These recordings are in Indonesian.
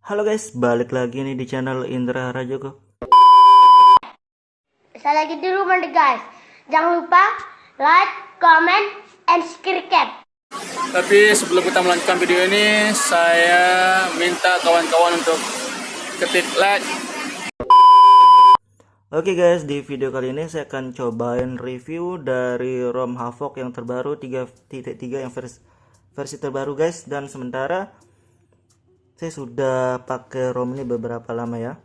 Halo guys, balik lagi nih di channel Indra Rajoko. Saya lagi di rumah nih guys. Jangan lupa like, comment, and subscribe. Tapi sebelum kita melanjutkan video ini, saya minta kawan-kawan untuk ketik like. Oke guys, di video kali ini saya akan cobain review dari ROM Havok yang terbaru 3.3 yang versi terbaru guys. Dan sementara saya sudah pakai ROM ini beberapa lama ya.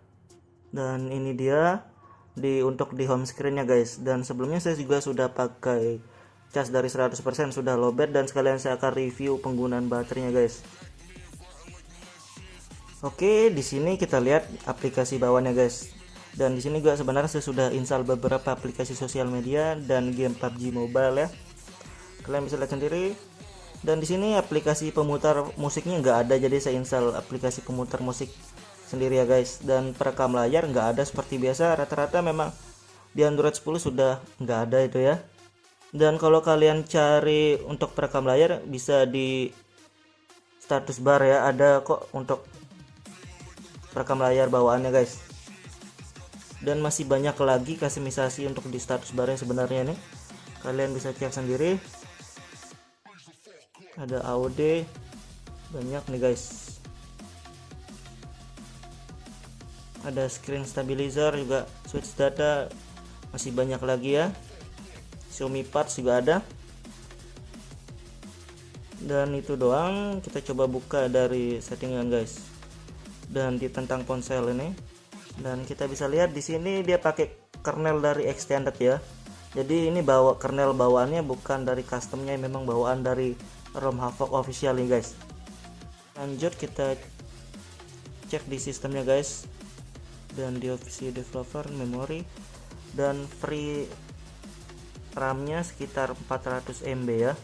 Dan ini dia untuk di home screennya guys. Dan sebelumnya saya juga sudah pakai cas dari 100%, sudah lowbat, dan sekalian saya akan review penggunaan baterainya guys. Oke, di sini kita lihat aplikasi bawahnya guys. Dan di sini juga sebenarnya saya sudah install beberapa aplikasi sosial media dan game PUBG Mobile ya. Kalian bisa lihat sendiri. Dan di sini aplikasi pemutar musiknya nggak ada, jadi saya install aplikasi pemutar musik sendiri ya guys. Dan perekam layar nggak ada seperti biasa, rata-rata memang di Android 10 sudah nggak ada itu ya. Dan kalau kalian cari untuk perekam layar bisa di status bar ya, ada kok untuk perekam layar bawaannya guys. Dan masih banyak lagi customisasi untuk di status barnya sebenarnya nih, kalian bisa cek sendiri. Ada AOD banyak nih guys, ada screen stabilizer juga, switch data masih banyak lagi ya, Xiaomi parts juga ada. Dan itu doang, kita coba buka dari settingan guys dan di tentang ponsel ini. Dan kita bisa lihat di sini dia pakai kernel dari extended ya. Jadi ini kernel bawaannya bukan dari customnya, memang bawaan dari ROM Havok official nih guys. Lanjut kita cek di sistemnya guys. Dan di opsi developer memori dan free RAM-nya sekitar 400 MB ya.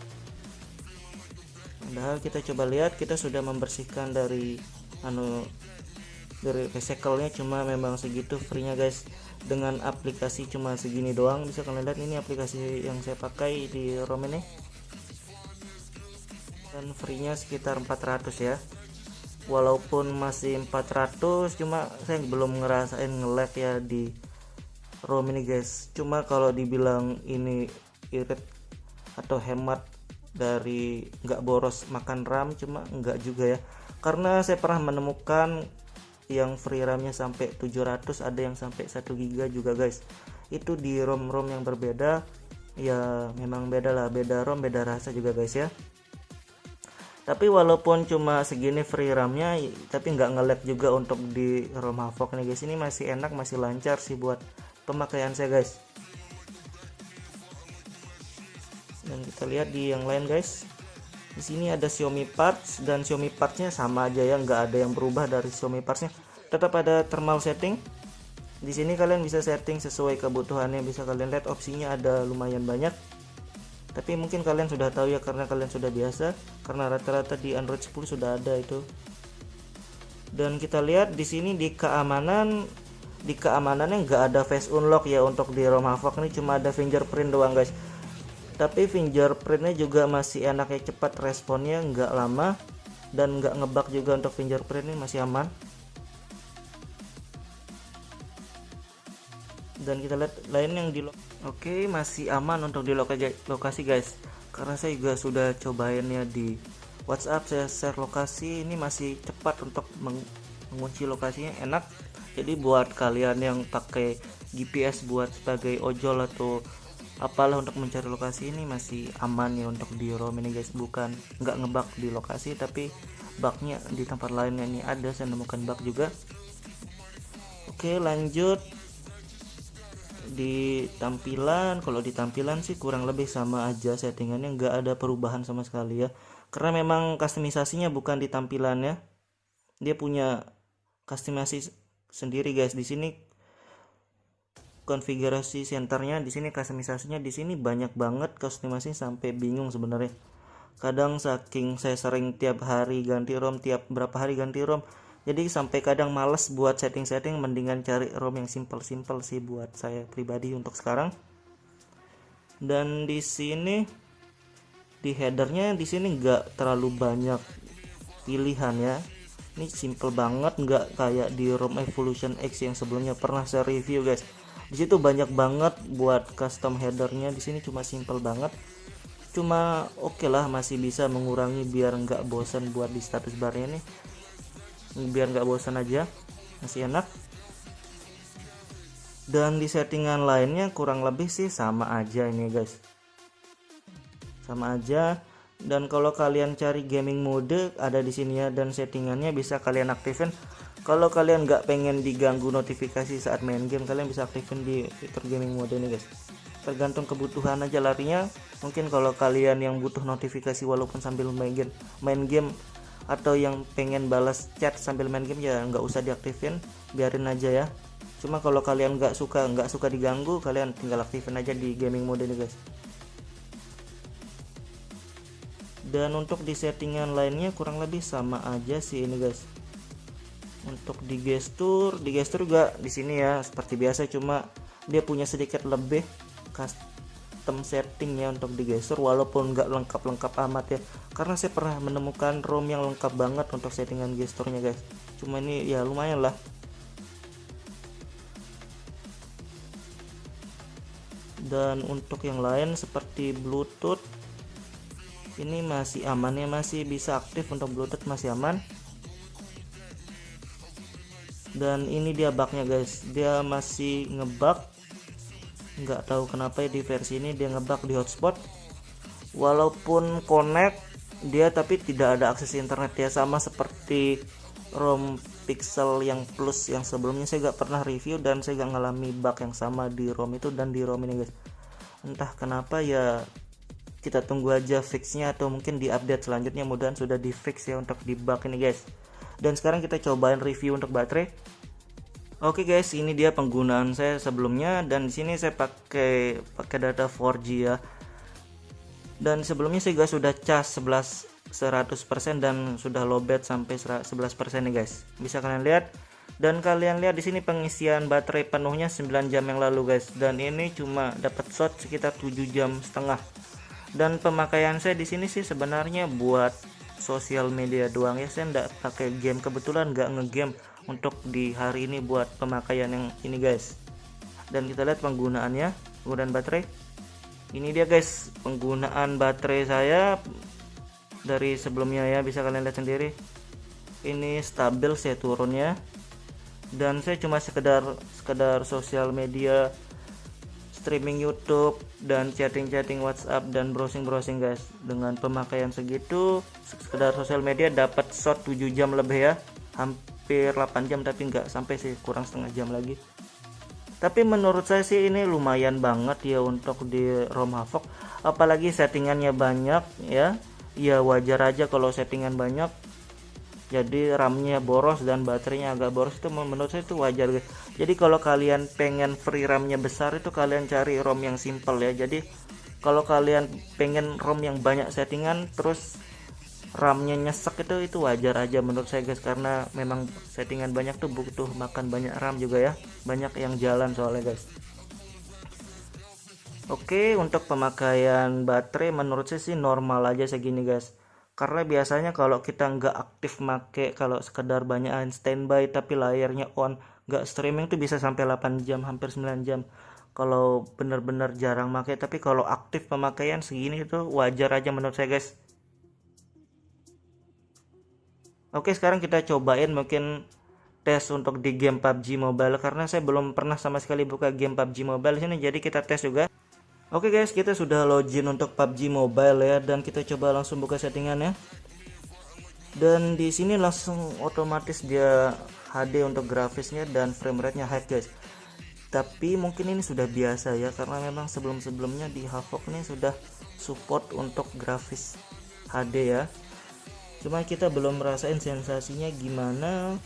Padahal kita coba lihat, kita sudah membersihkan dari recycle-nya, cuma memang segitu free-nya guys. Dengan aplikasi cuma segini doang, bisa kalian lihat ini aplikasi yang saya pakai di ROM ini. Dan free-nya sekitar 400 ya. Walaupun masih 400, cuma saya belum ngerasain nge-lag ya di ROM ini guys. Cuma kalau dibilang ini irit atau hemat dari nggak boros makan RAM, cuma nggak juga ya. Karena saya pernah menemukan yang free RAM-nya sampai 700, ada yang sampai 1 GB juga guys. Itu di ROM-ROM yang berbeda ya, memang beda lah, beda ROM beda rasa juga guys ya. Tapi walaupun cuma segini free RAM-nya, tapi nggak nge-lag juga untuk di ROM Havok nih guys. Ini masih enak, masih lancar sih buat pemakaian saya guys. Dan kita lihat di yang lain guys. Di sini ada Xiaomi parts, dan Xiaomi partsnya sama aja ya, nggak ada yang berubah dari Xiaomi partsnya. Tetap ada thermal setting. Di sini kalian bisa setting sesuai kebutuhannya, bisa kalian lihat opsinya ada lumayan banyak. Tapi mungkin kalian sudah tahu ya karena kalian sudah biasa, karena rata-rata di Android 10 sudah ada itu. Dan kita lihat di sini di keamanannya nggak ada face unlock ya untuk di ROM Havok ini, cuma ada fingerprint doang guys. Tapi fingerprintnya juga masih enak ya, cepat responnya, nggak lama dan nggak ngebug juga untuk fingerprint ini, masih aman. Dan kita lihat lain yang di oke, masih aman untuk di lokasi guys, karena saya juga sudah cobainnya di WhatsApp, saya share lokasi, ini masih cepat untuk mengunci lokasinya, enak. Jadi buat kalian yang pakai GPS buat sebagai ojol atau apalah untuk mencari lokasi, ini masih aman ya untuk di ROM ini guys. Bukan nggak ngebug di lokasi, tapi bugnya di tempat lainnya. Ini ada, saya nemukan bug juga. Oke, lanjut di tampilan. Kalau di tampilan sih kurang lebih sama aja settingannya, nggak ada perubahan sama sekali ya, karena memang customisasinya bukan di tampilannya, dia punya customasi sendiri guys. Di sini konfigurasi senternya, di sini customisasinya, di sini banyak banget customasi sampai bingung sebenarnya. Kadang saking saya sering tiap hari ganti ROM, tiap berapa hari ganti ROM, jadi sampai kadang males buat setting-setting, mendingan cari ROM yang simple-simple sih buat saya pribadi untuk sekarang. Dan di sini di headernya, di sini nggak terlalu banyak pilihan ya, Ini simple banget, nggak kayak di ROM Evolution X yang sebelumnya pernah saya review guys. Di situ banyak banget buat custom headernya, di sini cuma simple banget. Cuma oke lah, masih bisa mengurangi biar nggak bosan buat di status barnya nih, biar nggak bosan aja, masih enak. Dan di settingan lainnya kurang lebih sih sama aja ini guys, sama aja. Dan kalau kalian cari gaming mode ada di sini ya, dan settingannya bisa kalian aktifin. Kalau kalian nggak pengen diganggu notifikasi saat main game, kalian bisa aktifin di fitur gaming mode ini guys. Tergantung kebutuhan aja larinya. Mungkin kalau kalian yang butuh notifikasi walaupun sambil main game atau yang pengen balas chat sambil main game, ya nggak usah diaktifin, biarin aja ya. Cuma kalau kalian nggak suka diganggu, kalian tinggal aktifin aja di gaming mode ini guys. Dan untuk di settingan lainnya kurang lebih sama aja sih ini guys. Untuk di gestur juga di sini ya seperti biasa, cuma dia punya sedikit lebih custom setting ya untuk di gestur, walaupun nggak lengkap amat ya, karena saya pernah menemukan ROM yang lengkap banget untuk settingan gesturnya guys. Cuma ini ya lumayan lah. Dan untuk yang lain seperti Bluetooth ini masih aman ya, masih bisa aktif untuk Bluetooth, masih aman. Dan ini dia bugnya guys, dia masih ngebug, nggak tahu kenapa ya di versi ini dia ngebug di hotspot. Walaupun connect dia tapi tidak ada akses internet ya, sama seperti ROM Pixel yang plus yang sebelumnya saya nggak pernah review, dan saya nggak ngalami bug yang sama di ROM itu dan di ROM ini guys. Entah kenapa ya, kita tunggu aja fixnya, atau mungkin di update selanjutnya mudahan sudah di fix ya untuk di bug ini guys. Dan sekarang kita cobain review untuk baterai. Oke guys, ini dia penggunaan saya sebelumnya, dan di sini saya pakai data 4G ya. Dan sebelumnya saya juga sudah cas 100% dan sudah lowbat sampai 11% nih guys. Bisa kalian lihat. Dan kalian lihat di sini pengisian baterai penuhnya 9 jam yang lalu guys, dan ini cuma dapat shot sekitar 7,5 jam. Dan pemakaian saya di sini sih sebenarnya buat sosial media doang ya, saya nggak pakai game, kebetulan nggak ngegame untuk di hari ini buat pemakaian yang ini guys. Dan kita lihat penggunaan baterai. Ini dia guys penggunaan baterai saya dari sebelumnya ya, bisa kalian lihat sendiri. Ini stabil saya turunnya, dan saya cuma sekedar sosial media, streaming YouTube, dan chatting WhatsApp, dan browsing guys. Dengan pemakaian segitu, sekedar sosial media dapat shot 7 jam lebih ya, hampir 8 jam, tapi nggak sampai sih, kurang setengah jam lagi. Tapi menurut saya sih ini lumayan banget ya untuk di ROM Havoc, apalagi settingannya banyak ya. Ya wajar aja kalau settingan banyak, jadi RAM-nya boros dan baterainya agak boros, itu menurut saya itu wajar guys. Jadi kalau kalian pengen free RAM-nya besar, itu kalian cari ROM yang simple ya. Jadi kalau kalian pengen ROM yang banyak settingan terus RAM-nya nyesek, itu wajar aja menurut saya guys, karena memang settingan banyak tuh butuh makan banyak RAM juga ya, banyak yang jalan soalnya guys. Oke, untuk pemakaian baterai menurut saya sih normal aja segini guys, karena biasanya kalau kita nggak aktif make, kalau sekedar banyakan standby tapi layarnya on, nggak streaming tuh bisa sampai 8 jam, hampir 9 jam kalau bener-bener jarang make. Tapi kalau aktif pemakaian segini itu wajar aja menurut saya guys. Oke, sekarang kita cobain mungkin tes untuk di game PUBG Mobile, karena saya belum pernah sama sekali buka game PUBG Mobile sini, jadi kita tes juga. Oke guys, kita sudah login untuk PUBG Mobile ya, dan kita coba langsung buka settingannya. Dan di sini langsung otomatis dia HD untuk grafisnya dan frame rate-nya high guys. Tapi mungkin ini sudah biasa ya, karena memang sebelum-sebelumnya di Havoc ini sudah support untuk grafis HD ya. Cuma kita belum merasain sensasinya gimana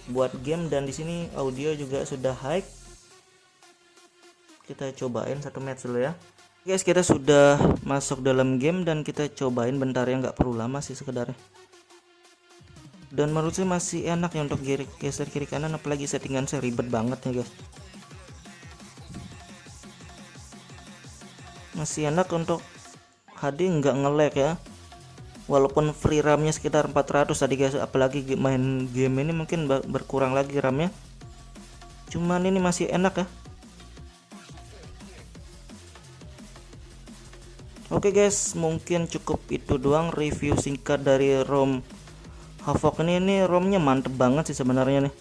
buat game, dan di sini audio juga sudah high. Kita cobain satu match dulu ya guys. Kita sudah masuk dalam game dan kita cobain bentar ya, nggak perlu lama sih sekedarnya. Dan menurut saya masih enak ya untuk geser kiri kanan, apalagi settingan saya ribet banget ya guys. Masih enak untuk HD, nggak nge-lag ya. walaupun free RAM-nya sekitar 400 tadi guys, apalagi main game ini mungkin berkurang lagi RAM-nya, cuman ini masih enak ya. Oke guys, mungkin cukup itu doang review singkat dari ROM Havoc ini ROM-nya mantep banget sih sebenarnya nih.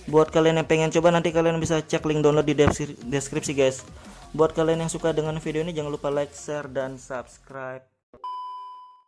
Buat kalian yang pengen coba, nanti kalian bisa cek link download di deskripsi guys. Buat kalian yang suka dengan video ini, jangan lupa like, share, dan subscribe.